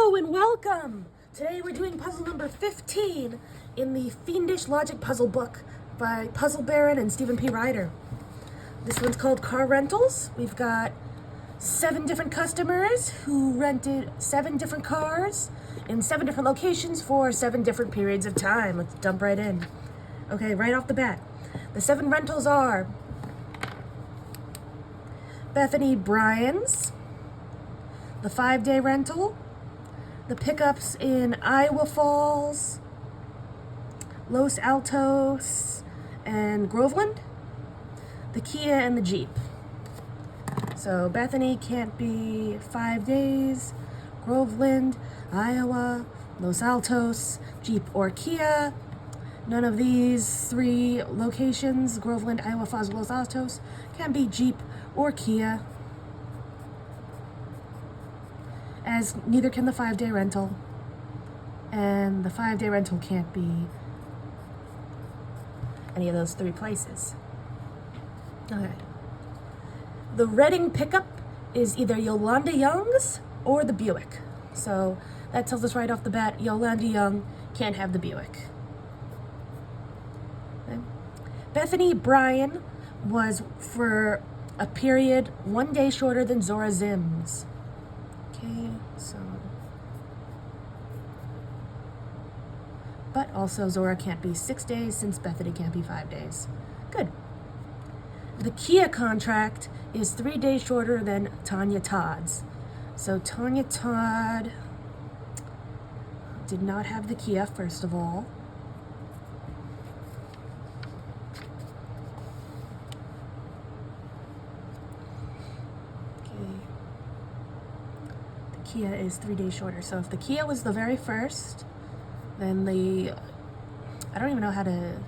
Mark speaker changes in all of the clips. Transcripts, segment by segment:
Speaker 1: Hello and welcome! Today we're doing puzzle number 15 in the Fiendish Logic Puzzle book by Puzzle Baron and Stephen P. Ryder. This one's called Car Rentals. We've got 7 different customers who rented 7 different cars in 7 different locations for 7 different periods of time. Let's jump right in. Okay, right off the bat. The 7 rentals are Bethany Bryan's, the 5-day rental, the pickups in Iowa Falls, Los Altos, and Groveland, the Kia and the Jeep. So Bethany can't be 5 days, Groveland, Iowa, Los Altos, Jeep, or Kia. None of these 3 locations, Groveland, Iowa Falls, Los Altos, can be Jeep or Kia, as neither can the 5-day rental, and the 5-day rental can't be any of those 3 places. Okay. The Reading pickup is either Yolanda Young's or the Buick. So that tells us right off the bat, Yolanda Young can't have the Buick. Okay. Bethany Bryan was for a period 1 day shorter than Zora Zim's. Okay, so. But also Zora can't be 6 days since Bethany can't be 5 days. Good. The Kia contract is 3 days shorter than Tanya Todd's. So Tanya Todd did not have the Kia, first of all. Kia is 3 days shorter. So if the Kia was the very first, then I don't even know how to,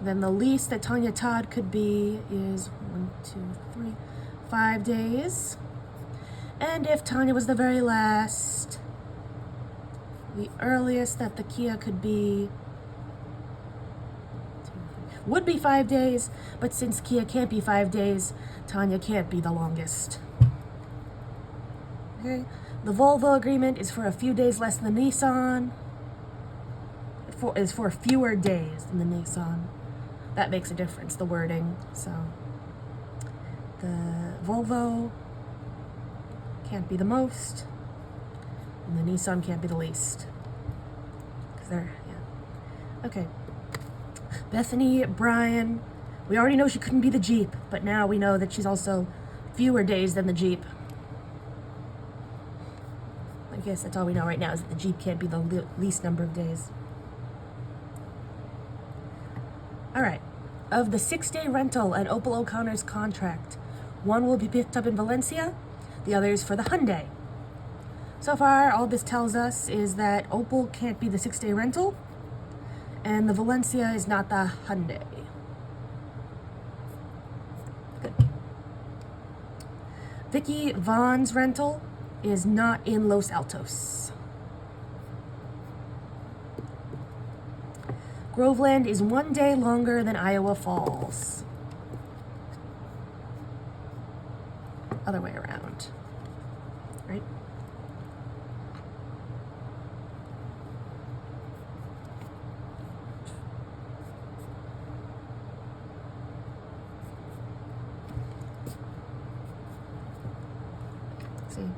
Speaker 1: then the least that Tanya Todd could be is 1, 2, 3, 5 days. And if Tanya was the very last, the earliest that the Kia could be would be 5 days, but since Kia can't be 5 days, Tanya can't be the longest. Okay. The Volvo agreement is for a few days less than the Nissan. Is for fewer days than the Nissan. That makes a difference, the wording. So the Volvo can't be the most, and the Nissan can't be the least. Because they're, yeah. Okay. Bethany Bryan, we already know she couldn't be the Jeep, but now we know that she's also fewer days than the Jeep. I guess that's all we know right now, is that the Jeep can't be the least number of days. All right. Of the 6-day rental and Opal O'Connor's contract, one will be picked up in Valencia, the other is for the Hyundai. So far, all this tells us is that Opal can't be the 6-day rental, and the Valencia is not the Hyundai. Good. Vicky Vaughn's rental is not in Los Altos. Groveland is 1 day longer than Iowa Falls. Other way around, right? Let's see.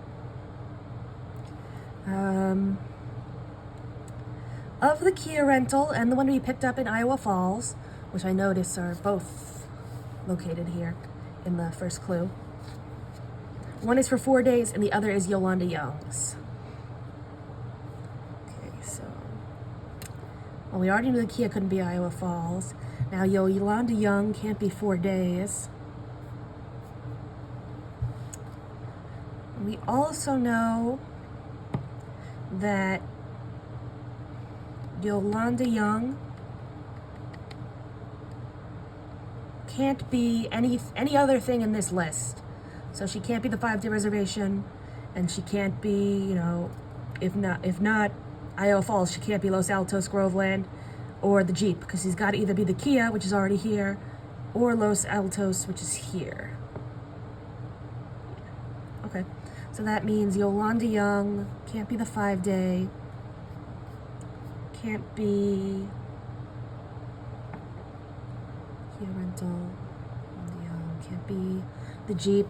Speaker 1: Of the Kia rental and the one we picked up in Iowa Falls, which I notice are both located here in the first clue, one is for 4 days and the other is Yolanda Young's. Okay, so, well, we already knew the Kia couldn't be Iowa Falls. Now Yolanda Young can't be 4 days. We also know that Yolanda Young can't be any other thing in this list. So she can't be the 5-day reservation, and she can't be, you know, if not Iowa Falls, she can't be Los Altos, Groveland, or the Jeep, because she's got to either be the Kia, which is already here, or Los Altos, which is here. Okay. So that means Yolanda Young can't be the 5-day. Can't be Kia Rental. Yolanda Young can't be the Jeep.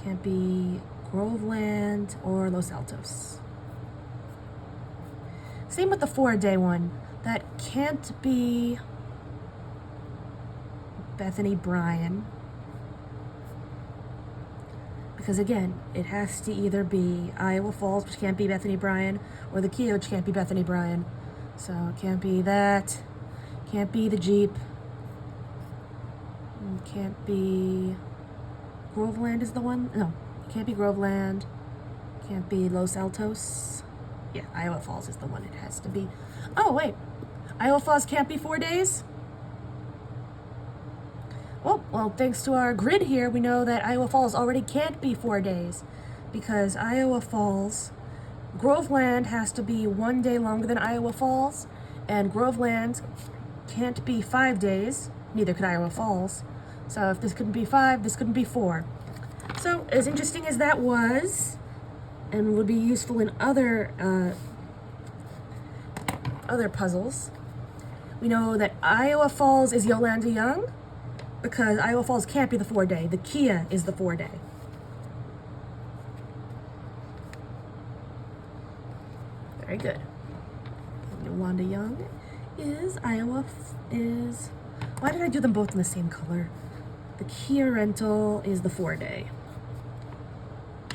Speaker 1: Can't be Groveland or Los Altos. Same with the 4-day one. That can't be Bethany Bryan. Because again, it has to either be Iowa Falls, which can't be Bethany Bryan, or the Kia, which can't be Bethany Bryan. So it can't be that. Can't be the Jeep. Can't be Groveland is the one? No, it can't be Groveland. Can't be Los Altos. Yeah, Iowa Falls is the one it has to be. Oh, wait. Iowa Falls can't be 4 days? Well, thanks to our grid here, we know that Iowa Falls already can't be 4 days because Iowa Falls, Groveland has to be 1 day longer than Iowa Falls, and Groveland can't be 5 days, neither could Iowa Falls. So if this couldn't be 5, this couldn't be 4. So as interesting as that was, and would be useful in other puzzles, we know that Iowa Falls is Yolanda Young, because Iowa Falls can't be the 4-day. The Kia is the 4-day. Very good. Yolanda Young is why did I do them both in the same color? The Kia Rental is the 4-day.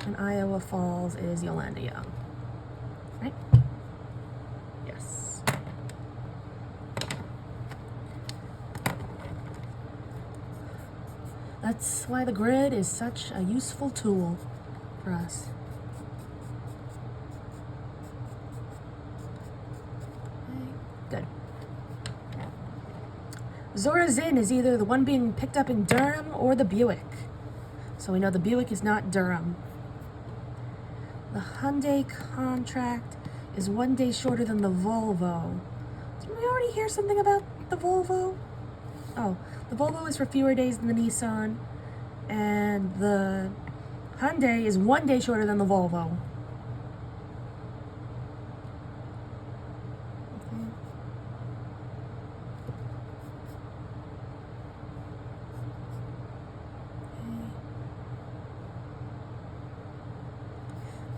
Speaker 1: And Iowa Falls is Yolanda Young. Right? Yes. That's why the grid is such a useful tool for us. Okay, good. Zora Zinn is either the one being picked up in Durham or the Buick. So we know the Buick is not Durham. The Hyundai contract is 1 day shorter than the Volvo. Did we already hear something about the Volvo? Oh, the Volvo is for fewer days than the Nissan, and the Hyundai is 1 day shorter than the Volvo. Okay.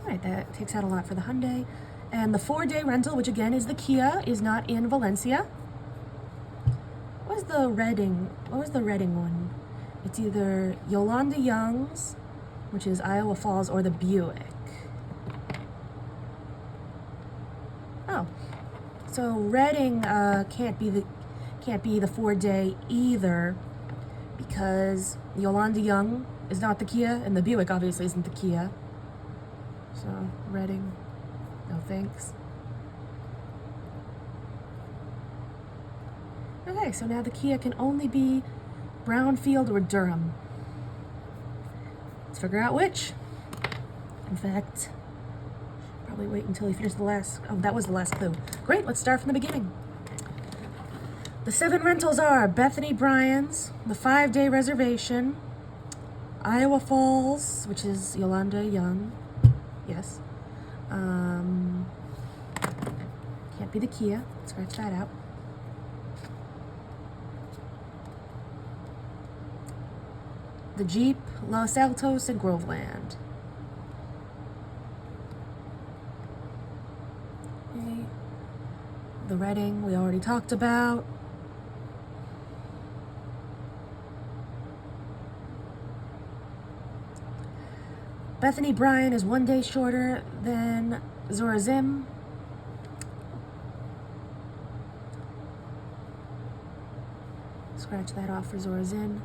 Speaker 1: Alright, that takes out a lot for the Hyundai. And the 4-day rental, which again is the Kia, is not in Valencia. What was the Reading one? It's either Yolanda Young's, which is Iowa Falls, or the Buick. Oh, so Reading can't be the 4-day either, because Yolanda Young is not the Kia, and the Buick obviously isn't the Kia. So Reading, no thanks. Okay, so now the Kia can only be Brownfield or Durham. Let's figure out which. In fact, probably wait until you finish the last. Oh, that was the last clue. Great, let's start from the beginning. The 7 rentals are Bethany Bryan's, the 5-day reservation, Iowa Falls, which is Yolanda Young. Yes. Can't be the Kia. Scratch that out. The Jeep, Los Altos, and Groveland. Okay. The Reading we already talked about. Bethany Bryan is 1 day shorter than Zora Zinn. Scratch that off for Zora Zinn.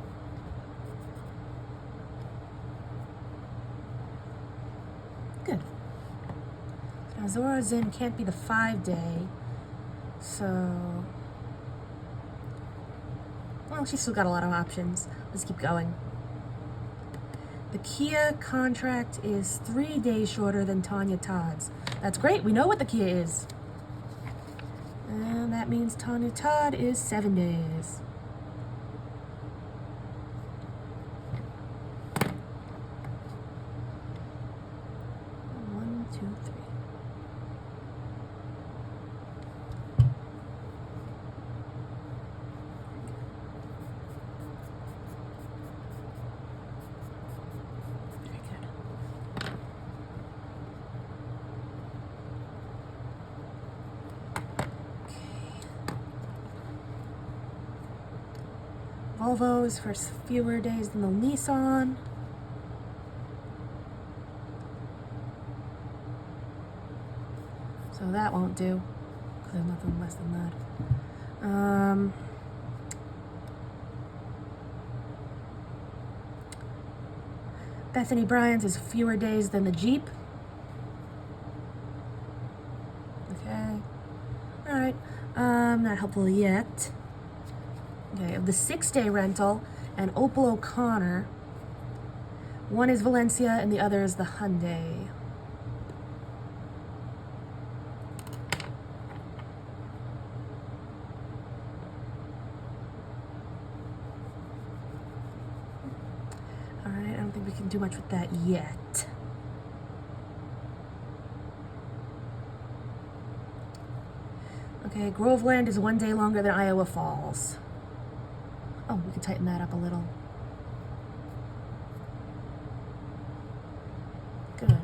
Speaker 1: Good. Now Zora Zinn can't be the 5-day, so well, she's still got a lot of options. Let's keep going. The Kia contract is 3 days shorter than Tanya Todd's. That's great. We know what the Kia is. And that means Tanya Todd is 7 days. Volvo is for fewer days than the Nissan. So that won't do, because there's nothing less than that. Bethany Bryan's is fewer days than the Jeep. Okay. Alright. Not helpful yet. Okay, of the 6-day rental and Opel O'Connor, one is Valencia and the other is the Hyundai. Alright, I don't think we can do much with that yet. Okay, Groveland is 1 day longer than Iowa Falls. Oh, we can tighten that up a little. Good.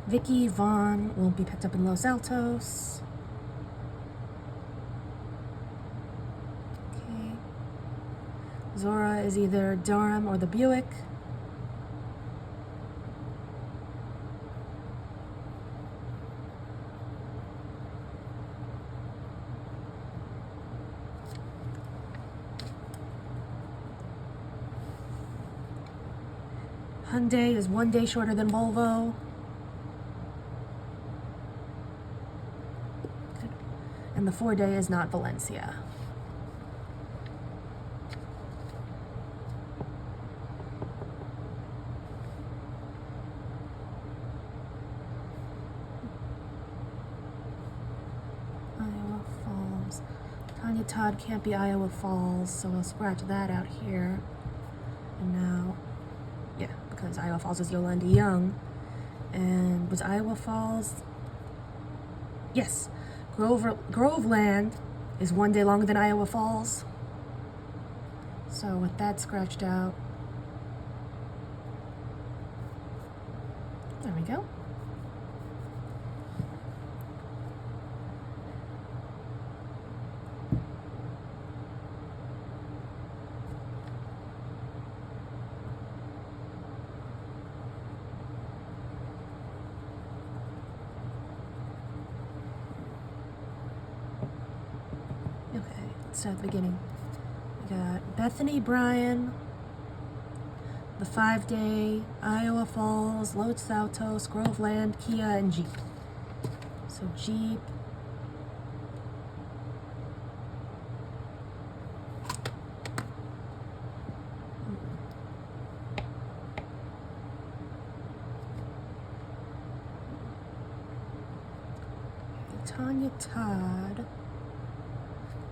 Speaker 1: Vicky Vaughn won't be picked up in Los Altos. Okay. Zora is either Durham or the Buick. Hyundai is 1 day shorter than Volvo. Good. And the 4-day is not Valencia. Iowa Falls. Tanya Todd can't be Iowa Falls, so we'll scratch that out here. And now, yeah, because Iowa Falls is Yolanda Young. And was Iowa Falls? Yes. Groveland is 1 day longer than Iowa Falls. So with that scratched out, there we go. Okay, let's start at the beginning. We got Bethany Bryan, the 5-day, Iowa Falls, Los Altos, Groveland, Kia, and Jeep. So Jeep. Tanya Todd.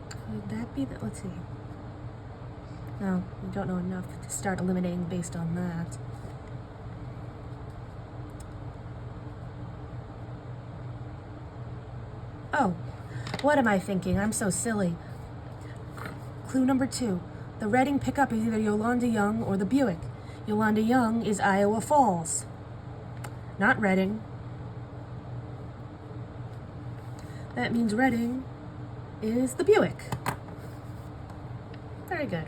Speaker 1: Could that be that? Let's see. No, we don't know enough to start eliminating based on that. Oh, what am I thinking? I'm so silly. Clue number 2. The Reading pickup is either Yolanda Young or the Buick. Yolanda Young is Iowa Falls, not Reading. That means Reading is the Buick. Very good.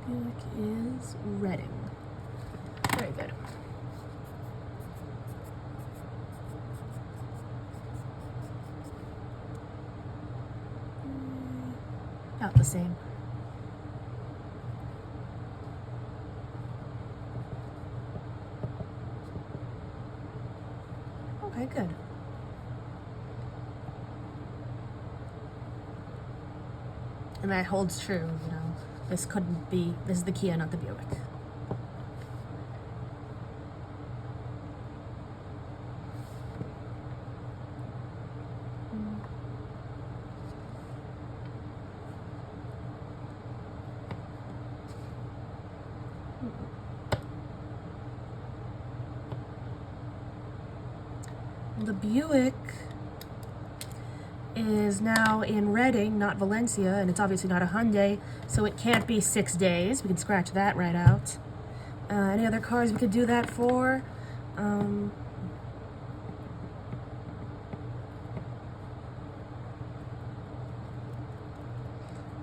Speaker 1: Buick is Reading. Very good. About the same. Okay, good. And that holds true, you know. This couldn't be, this is the Kia, not the Buick. The Buick is now in Reading, not Valencia, and it's obviously not a Hyundai, so it can't be 6 days. We can scratch that right out. Any other cars we could do that for?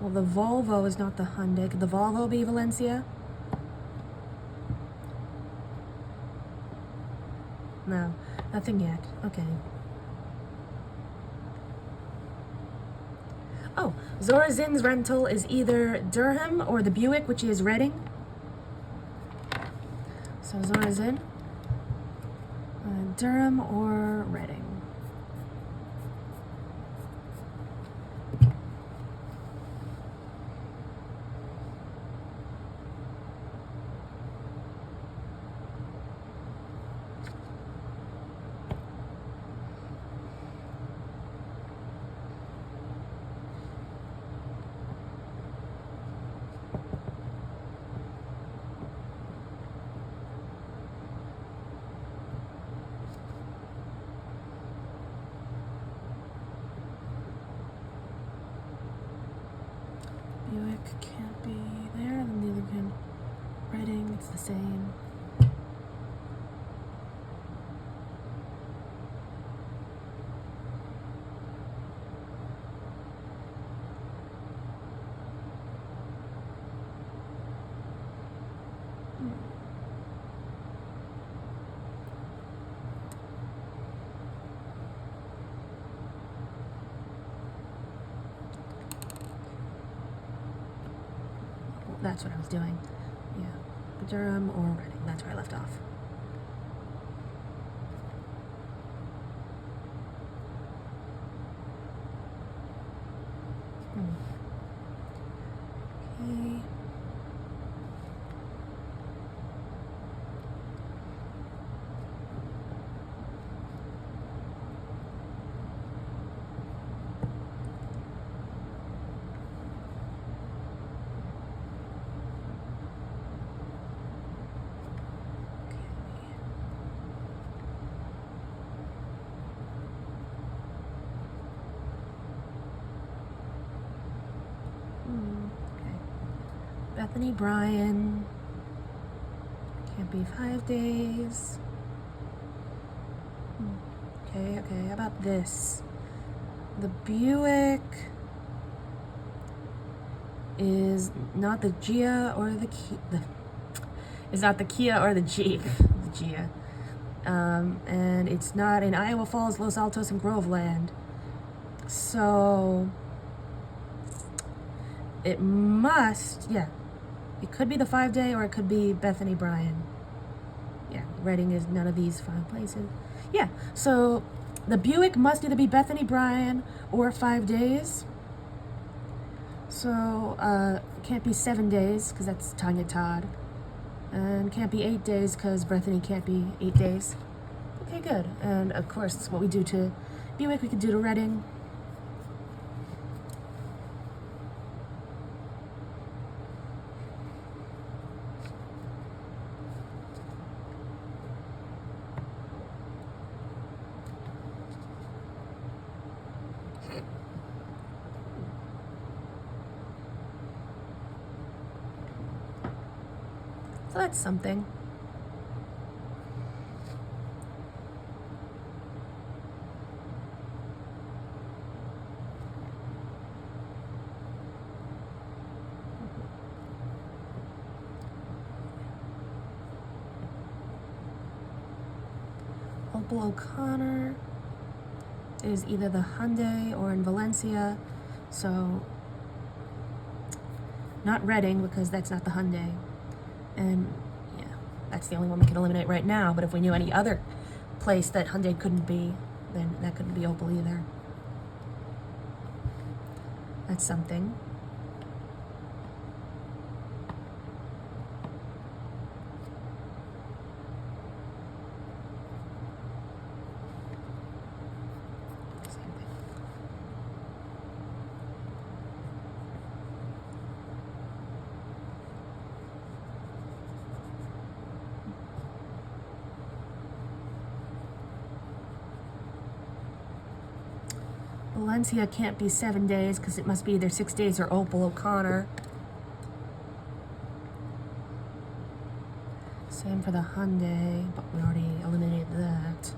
Speaker 1: Well, the Volvo is not the Hyundai. Could the Volvo be Valencia? No, nothing yet. Okay. Oh, Zorazin's rental is either Durham or the Buick, which is Reading. So Zorazin, Durham or Reading. Buick can't be there, and neither can Reading, it's the same. That's what I was doing. Yeah. Durham or Reading. That's where I left off. Okay. Okay. Bethany Bryan. Can't be 5 days. Okay, how about this? The Buick is not the Gia or the is not the Kia or the Jeep. The Gia. And it's not in Iowa Falls, Los Altos, and Groveland. So it must, yeah. It could be the 5 day or it could be Bethany Bryan. Yeah, Reading is none of these 5 places. Yeah, so the Buick must either be Bethany Bryan or 5 days. So it can't be 7 days because that's Tanya Todd. And can't be 8 days because Bethany can't be 8 days. Okay, good. And of course, what we do to Buick, we could do to Reading. So that's something. Opal O'Connor is either the Hyundai or in Valencia, so not Reading because that's not the Hyundai. And yeah, that's the only one we can eliminate right now, but if we knew any other place that Hyundai couldn't be, then that couldn't be Opal either. That's something. Valencia can't be 7 days because it must be either 6 days or Opal O'Connor. Same for the Hyundai, but we already eliminated that.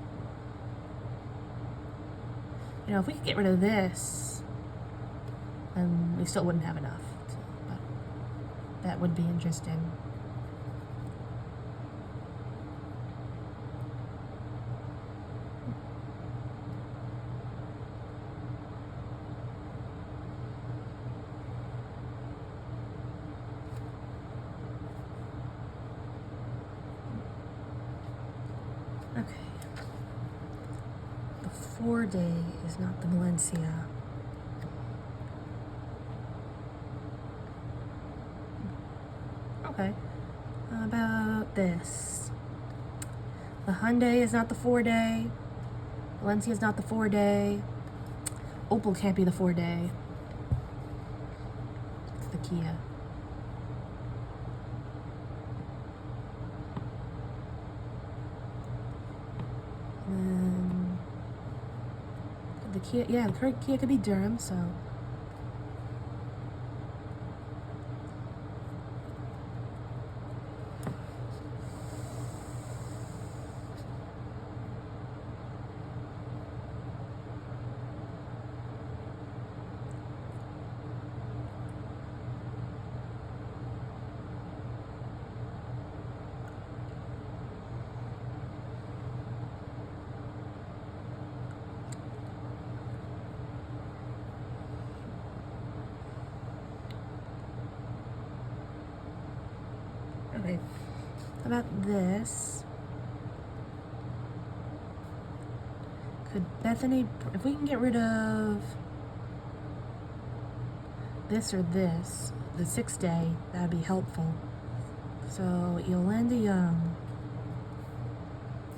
Speaker 1: You know, if we could get rid of this, and we still wouldn't have enough. So, but that would be interesting. Okay. The 4-day is not the Valencia. Okay. How about this? The Hyundai is not the 4-day. Valencia is not the 4-day. Opel can't be the 4-day. It's the Kia. The Kia, yeah, the current Kia could be Durham, so. Okay, how about this? Could Bethany, if we can get rid of this or this, the 6-day, that'd be helpful. So Yolanda Young,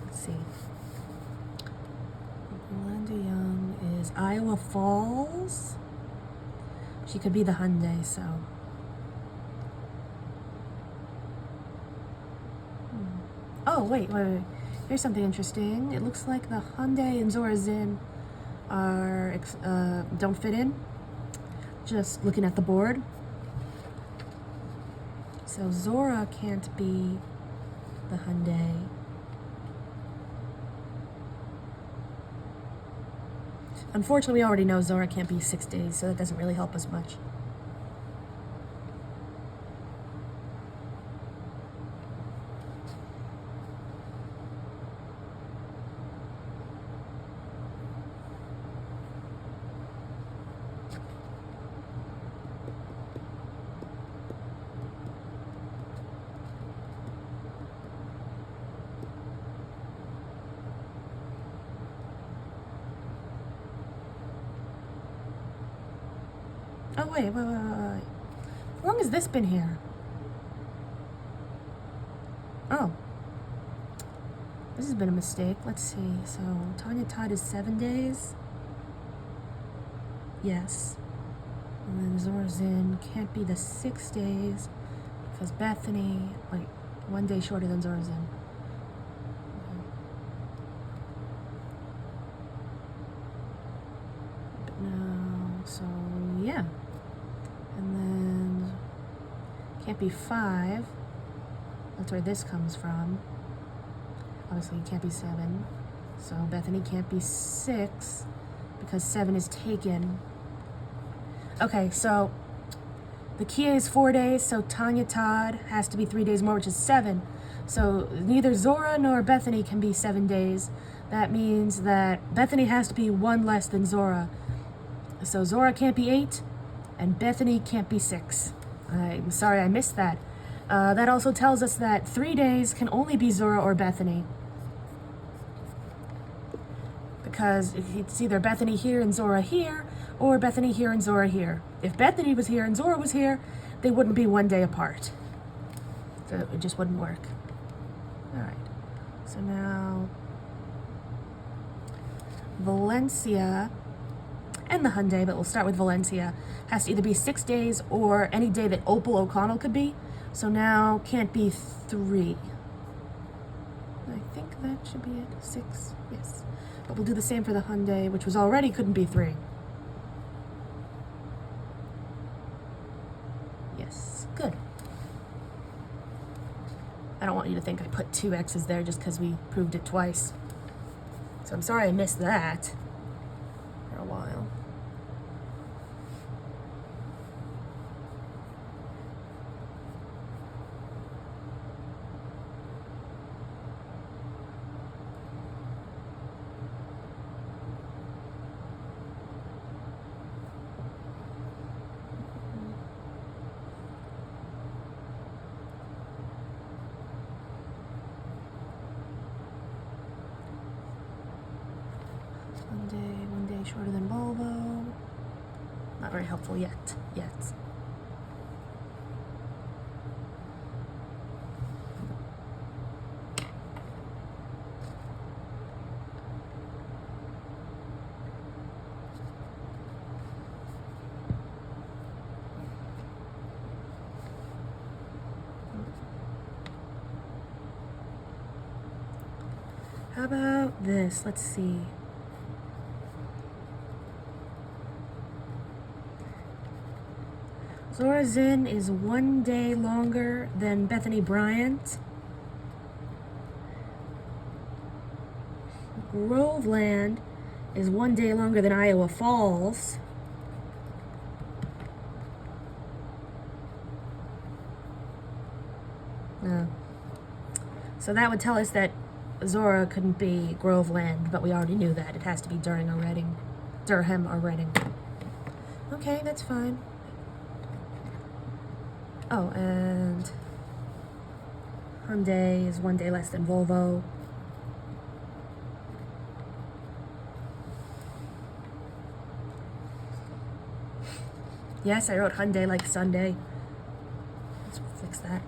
Speaker 1: let's see. Yolanda Young is Iowa Falls. She could be the Hyundai, so. Oh, wait. Here's something interesting. It looks like the Hyundai and Zora Zin are don't fit in. Just looking at the board. So Zora can't be the Hyundai. Unfortunately, we already know Zora can't be 6 days, so that doesn't really help us much. Oh, wait. How long has this been here? Oh. This has been a mistake. Let's see. So, Tanya Todd is 7 days. Yes. And then Zora Zin can't be the 6 days because Bethany, wait, 1 day shorter than Zora Zin. But no, so yeah. And then can't be 5. That's where this comes from. Obviously, it can't be 7. So Bethany can't be 6 because 7 is taken. Okay, so the Kia is 4 days, so Tanya Todd has to be 3 days more, which is 7. So neither Zora nor Bethany can be 7 days. That means that Bethany has to be 1 less than Zora. So Zora can't be 8, and Bethany can't be 6. I'm sorry I missed that. That also tells us that 3 days can only be Zora or Bethany. Because it's either Bethany here and Zora here, or Bethany here and Zora here. If Bethany was here and Zora was here, they wouldn't be 1 day apart. So it just wouldn't work. All right. So now Valencia and the Hyundai, but we'll start with Valencia, has to either be 6 days or any day that Opal O'Connell could be. So now can't be 3. I think that should be it. 6, yes. But we'll do the same for the Hyundai, which was already couldn't be 3. Yes, good. I don't want you to think I put 2 X's there just because we proved it twice. So I'm sorry I missed that for a while. Shorter than Volvo. Not very helpful yet. How about this? Let's see. Zora Zinn is 1 day longer than Bethany Bryant. Groveland is 1 day longer than Iowa Falls. So that would tell us that Zora couldn't be Groveland, but we already knew that. It has to be Durham or Reading. Okay, that's fine. Oh, and Hyundai is 1 day less than Volvo. Yes, I wrote Hyundai like Sunday. Let's fix that.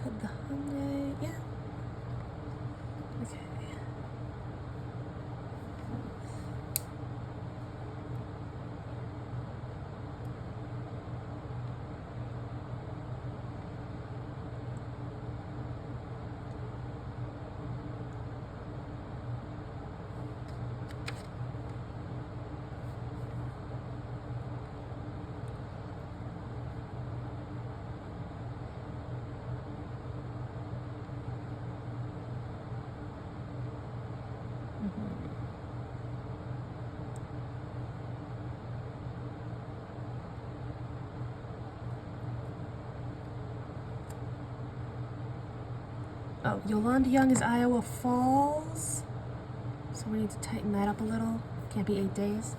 Speaker 1: Could the Hyundai, yeah. Okay. Oh, Yolanda Young is Iowa Falls. So we need to tighten that up a little. Can't be 8 days.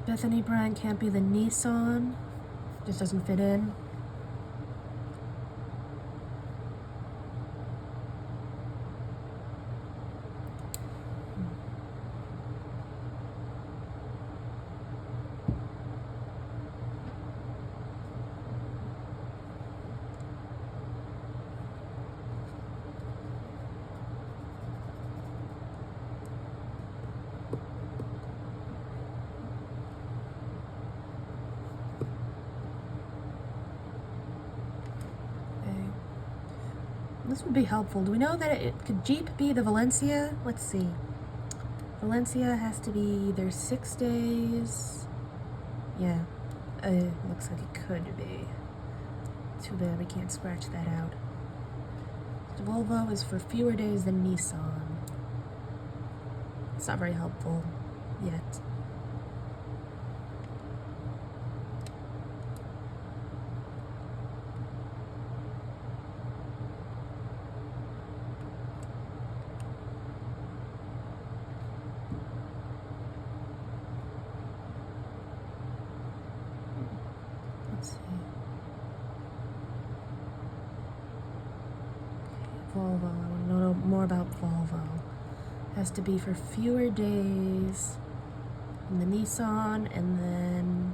Speaker 1: Bethany Bryant can't be the Nissan. Just doesn't fit in. This would be helpful. Do we know that could Jeep be the Valencia? Let's see. Valencia has to be either 6 days. Yeah, looks like it could be. Too bad we can't scratch that out. The Volvo is for fewer days than Nissan. It's not very helpful yet. Let's see. Volvo. I want to know more about Volvo. Has to be for fewer days and the Nissan, and then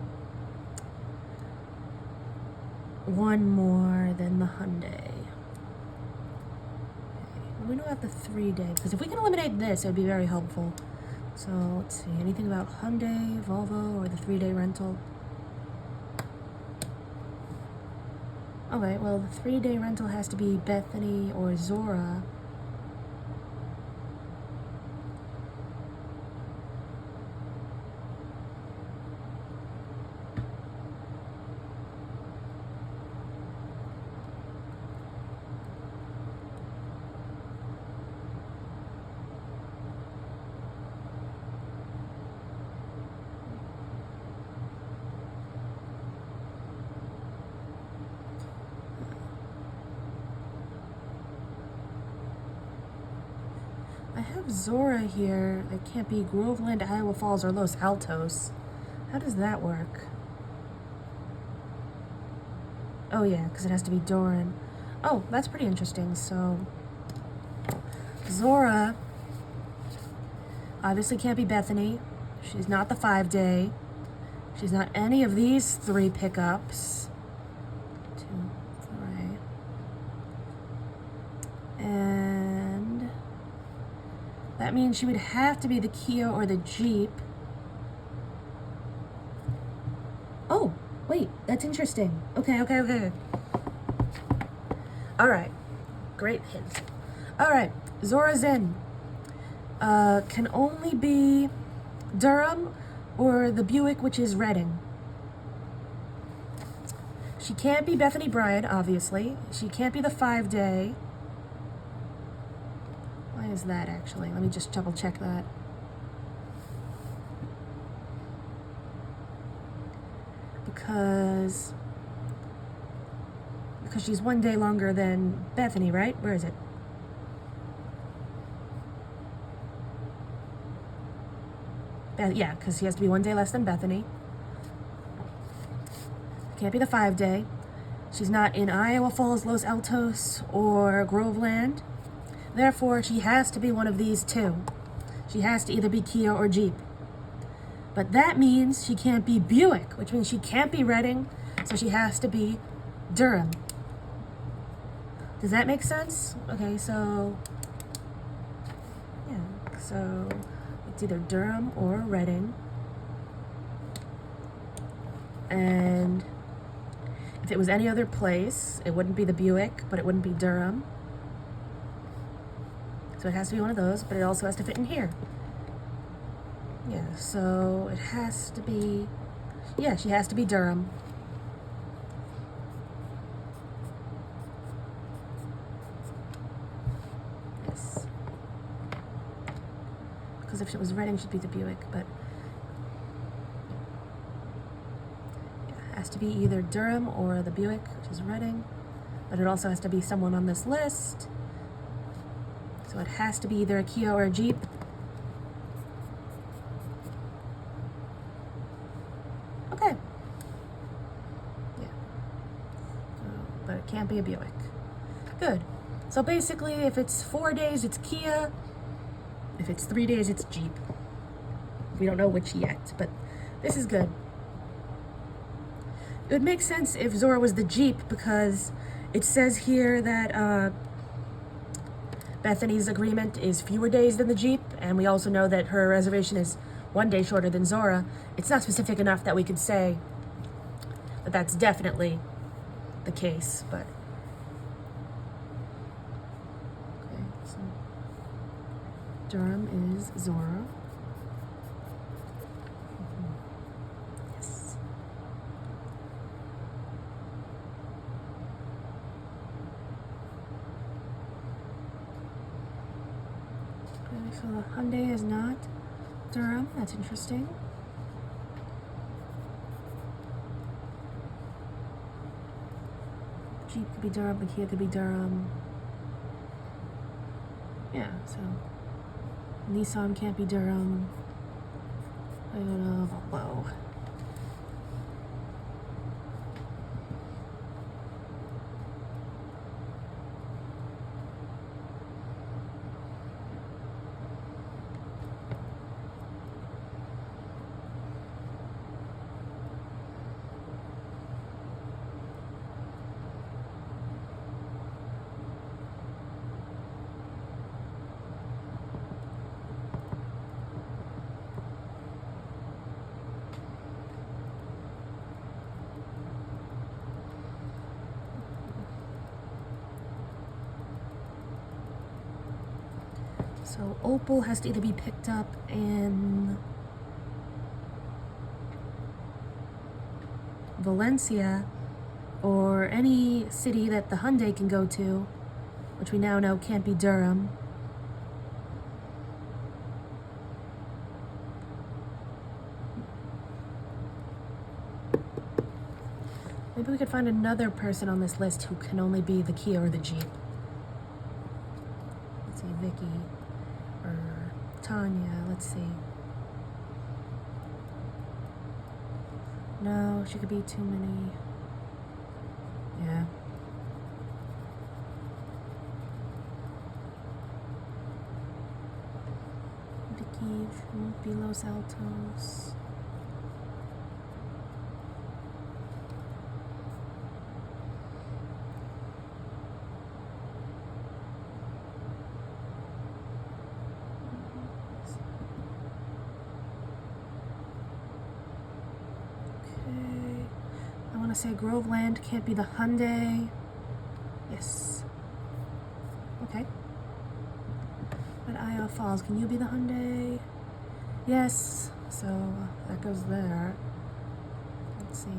Speaker 1: one more, then the Hyundai. Okay. We don't have the 3-day, because if we can eliminate this, it would be very helpful. So let's see, anything about Hyundai, Volvo, or the 3-day rental? Okay, well, the 3-day rental has to be Bethany or Zora. I have Zora here. It can't be Groveland, Iowa Falls, or Los Altos. How does that work? Oh yeah, because it has to be Doran. Oh, that's pretty interesting. So Zora obviously can't be Bethany. She's not the 5-day. She's not any of these 3 pickups. 2, 3. And that means she would have to be the Kia or the Jeep. Oh, wait, that's interesting. Okay. All right, great hint. All right, Zora's in. Can only be Durham or the Buick, which is Reading. She can't be Bethany Bryan, obviously. She can't be the 5-day. Why is that, actually? Let me just double check that. Because she's 1 day longer than Bethany, right? Where is it? Yeah, because she has to be 1 day less than Bethany. Can't be the 5-day. She's not in Iowa Falls, Los Altos, or Groveland. Therefore, she has to be one of these 2. She has to either be Kia or Jeep. But that means she can't be Buick, which means she can't be Reading, so she has to be Durham. Does that make sense? Okay, so yeah, so it's either Durham or Reading. And if it was any other place, it wouldn't be the Buick, but it wouldn't be Durham. So it has to be one of those, but it also has to fit in here. Yeah, so it has to be, yeah, she has to be Durham. Yes. Because if it was Reading, she'd be the Buick, but yeah, it has to be either Durham or the Buick, which is Reading. But it also has to be someone on this list. So it has to be either a Kia or a Jeep. Okay. Yeah. But it can't be a Buick. Good. So basically, if it's 4 days, it's Kia. If it's 3 days, it's Jeep. We don't know which yet, but this is good. It would make sense if Zora was the Jeep, because it says here that Bethany's agreement is fewer days than the Jeep, and we also know that her reservation is 1 day shorter than Zora. It's not specific enough that we could say that that's definitely the case, but okay, so Durham is Zora. Yes. Okay, so the Hyundai is not Durham. That's interesting. Jeep could be Durham, the Kia could be Durham. Yeah, so Nissan can't be Durham. I don't know, Volvo. So Opal has to either be picked up in Valencia or any city that the Hyundai can go to, which we now know can't be Durham. Maybe we could find another person on this list who can only be the Kia or the Jeep. Let's see, Vicky or Tanya, let's see. No, she could be too many. Yeah. Vicky won't be Los Altos. Say Groveland can't be the Hyundai. Yes. Okay. But Iowa Falls, can you be the Hyundai? Yes. So that goes there. Let's see.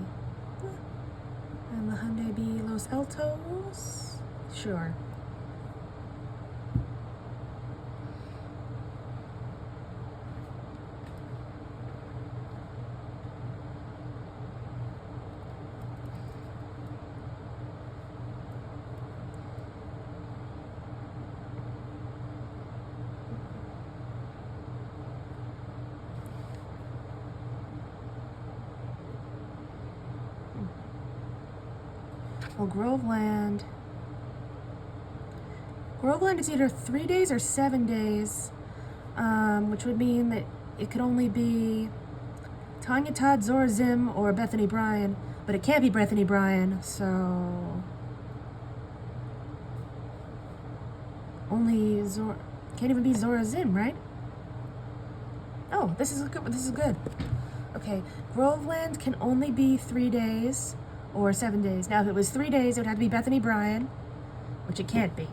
Speaker 1: And the Hyundai be Los Altos? Sure. Well, Groveland is either 3 days or 7 days, which would mean that it could only be Tanya Todd, Zora Zim, or Bethany Bryan, but it can't be Bethany Bryan, so only Zora. Can't even be Zora Zim, right? Oh, this is good. Okay, Groveland can only be 3 days. Or 7 days. Now, if it was 3 days, it would have to be Bethany Bryan, which it can't be.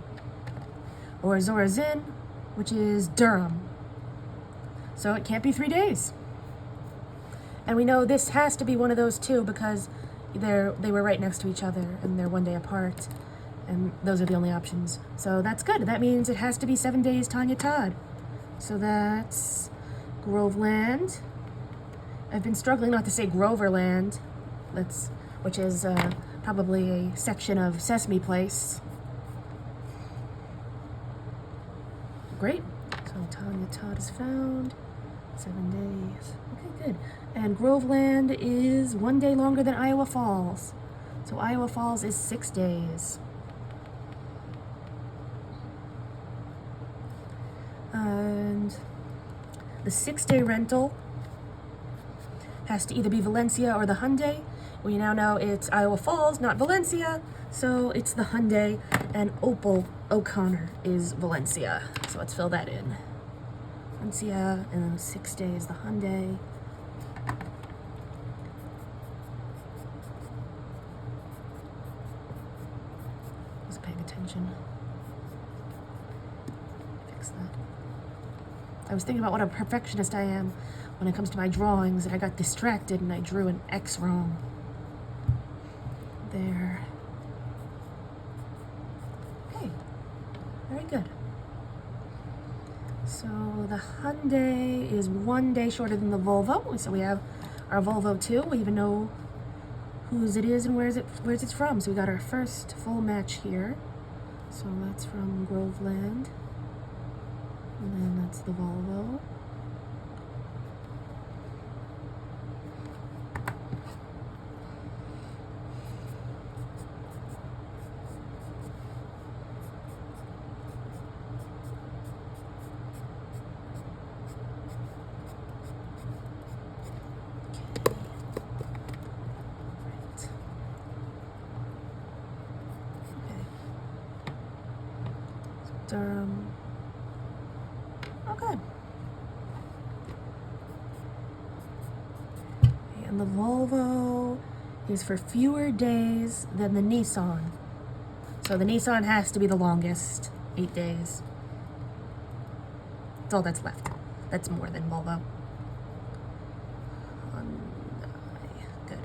Speaker 1: Or Zora Zin, which is Durham. So it can't be 3 days. And we know this has to be one of those two because they were right next to each other and they're 1 day apart. And those are the only options. So that's good. That means it has to be 7 days Tanya Todd. So that's Groveland. I've been struggling not to say Groverland. Which is probably a section of Sesame Place. Great. So Tanya Todd is found. 7 days. Okay, good. And Groveland is 1 day longer than Iowa Falls. So Iowa Falls is 6 days. And the 6-day rental has to either be Valencia or the Hyundai. We now know it's Iowa Falls, not Valencia, so it's the Hyundai, and Opal O'Connor is Valencia. So let's fill that in. Valencia, and then 6 days, the Hyundai. I was paying attention. Fix that. I was thinking about what a perfectionist I am when it comes to my drawings, and I got distracted and I drew an X wrong. There. Okay, very good. So the Hyundai is 1 day shorter than the Volvo. So we have our Volvo 2. We even know whose it is and where's it's from. So we got our first full match here. So that's from Groveland. And then that's the Volvo. Durham. Oh, good. And the Volvo is for fewer days than the Nissan. So the Nissan has to be the longest, 8 days. That's all that's left. That's more than Volvo. Good.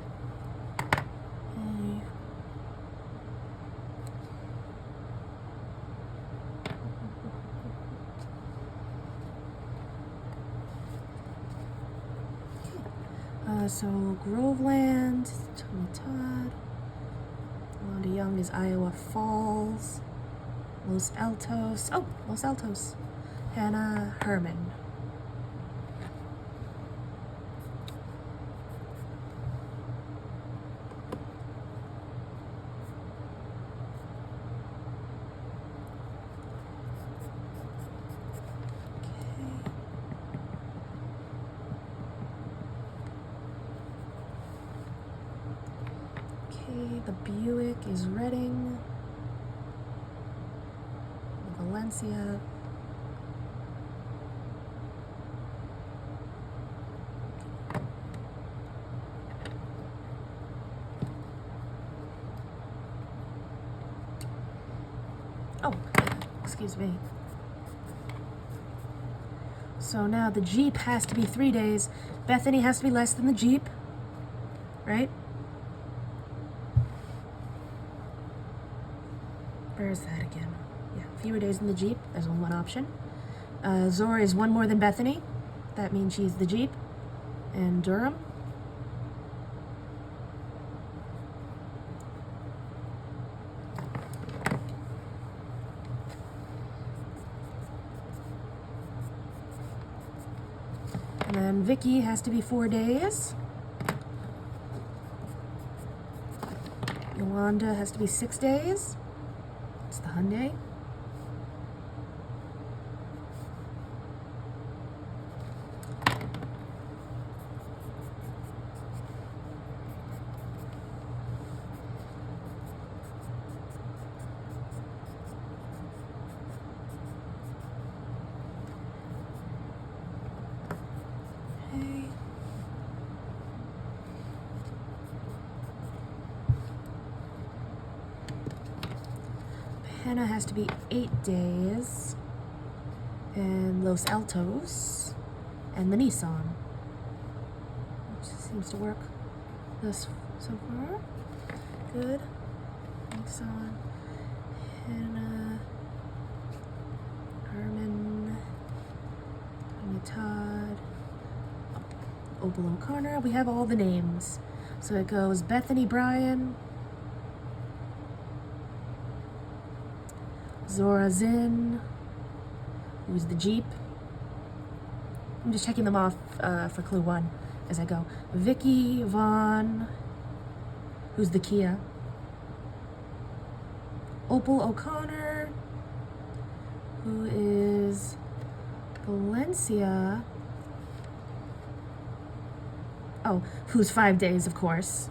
Speaker 1: Okay. So Groveland, Tony Todd. Wanda Young is Iowa Falls. Los Altos. Oh, Los Altos. Hannah Herman. Okay, the Buick is Reading. Valencia. Oh, excuse me. So now the Jeep has to be 3 days. Bethany has to be less than the Jeep, right? Where is that again? Yeah, fewer days than the Jeep. There's only one option. Zora is one more than Bethany. That means she's the Jeep. And Durham. And then Vicky has to be 4 days. Yolanda has to be 6 days. It's the Hyundai. Okay. Hannah has to be 8 days, and Los Altos, and the Nissan, which seems to work this so far. Good. Nissan, Hannah, Herman, Tony Todd, Opal O'Connor. We have all the names. So it goes Bethany Bryan, Zora Zinn, who's the Jeep. I'm just checking them off for clue 1 as I go. Vicky Vaughn, who's the Kia. Opal O'Connor, who is Valencia. Oh, who's 5 days, of course.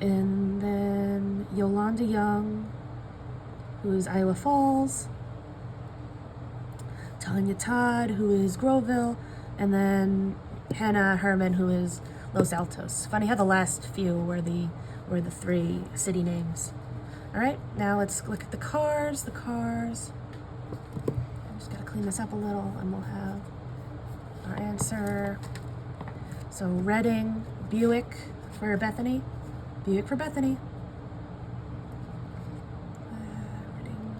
Speaker 1: And then Yolanda Young, who is Iowa Falls. Tanya Todd, who is Groveville. And then Hannah Herman, who is Los Altos. Funny how the last few were the 3 city names. All right, now let's look at the cars. The cars. I just gotta clean this up a little, and we'll have our answer. So Reading, Buick for Bethany. Buick for Bethany. Reading.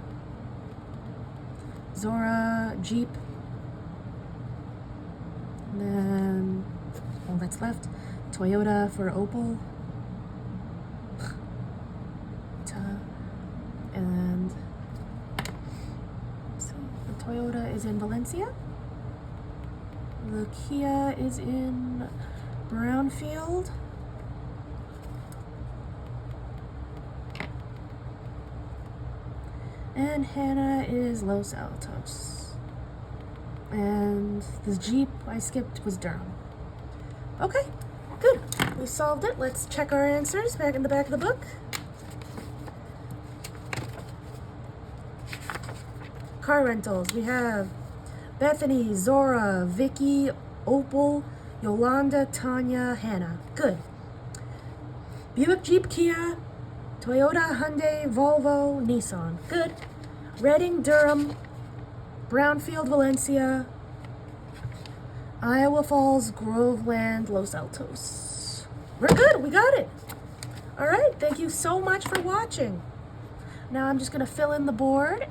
Speaker 1: Zora, Jeep. And then all that's left. Toyota for Opal. And let's see, the Toyota is in Valencia. The Kia is in Brownfield. And Hannah is Los Altos. And the Jeep I skipped was Durham. Okay, good. We solved it. Let's check our answers back in the back of the book. Car rentals. We have Bethany, Zora, Vicky, Opal, Yolanda, Tanya, Hannah. Good. Buick, Jeep, Kia, Toyota, Hyundai, Volvo, Nissan. Good. Reading, Durham, Brownfield, Valencia, Iowa Falls, Groveland, Los Altos. We're good, we got it. All right, thank you so much for watching. Now I'm just gonna fill in the board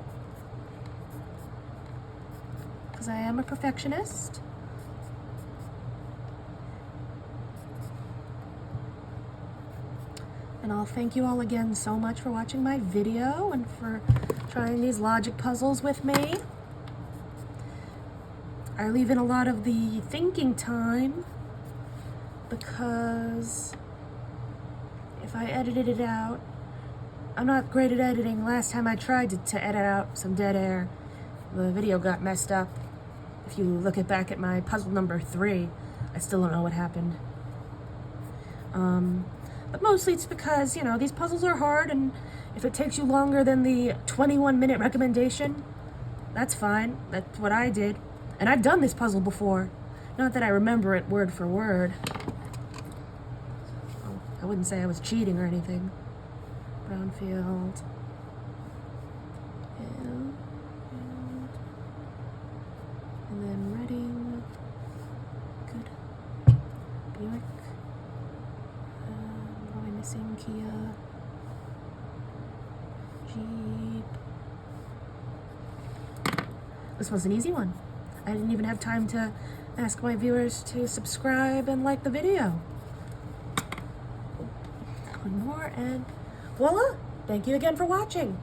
Speaker 1: because I am a perfectionist. And I'll thank you all again so much for watching my video and for trying these logic puzzles with me. I leave in a lot of the thinking time because if I edited it out, I'm not great at editing. Last time I tried to edit out some dead air, the video got messed up. If you look back at my puzzle number 3, I still don't know what happened. But mostly it's because, you know, these puzzles are hard, and if it takes you longer than the 21-minute recommendation, that's fine. That's what I did. And I've done this puzzle before. Not that I remember it word for word. I wouldn't say I was cheating or anything. Brownfield. And then Reading. Good. Buick. What am I missing? Kia. Jeep. This was an easy one. I didn't even have time to ask my viewers to subscribe and like the video. One more and voila! Thank you again for watching.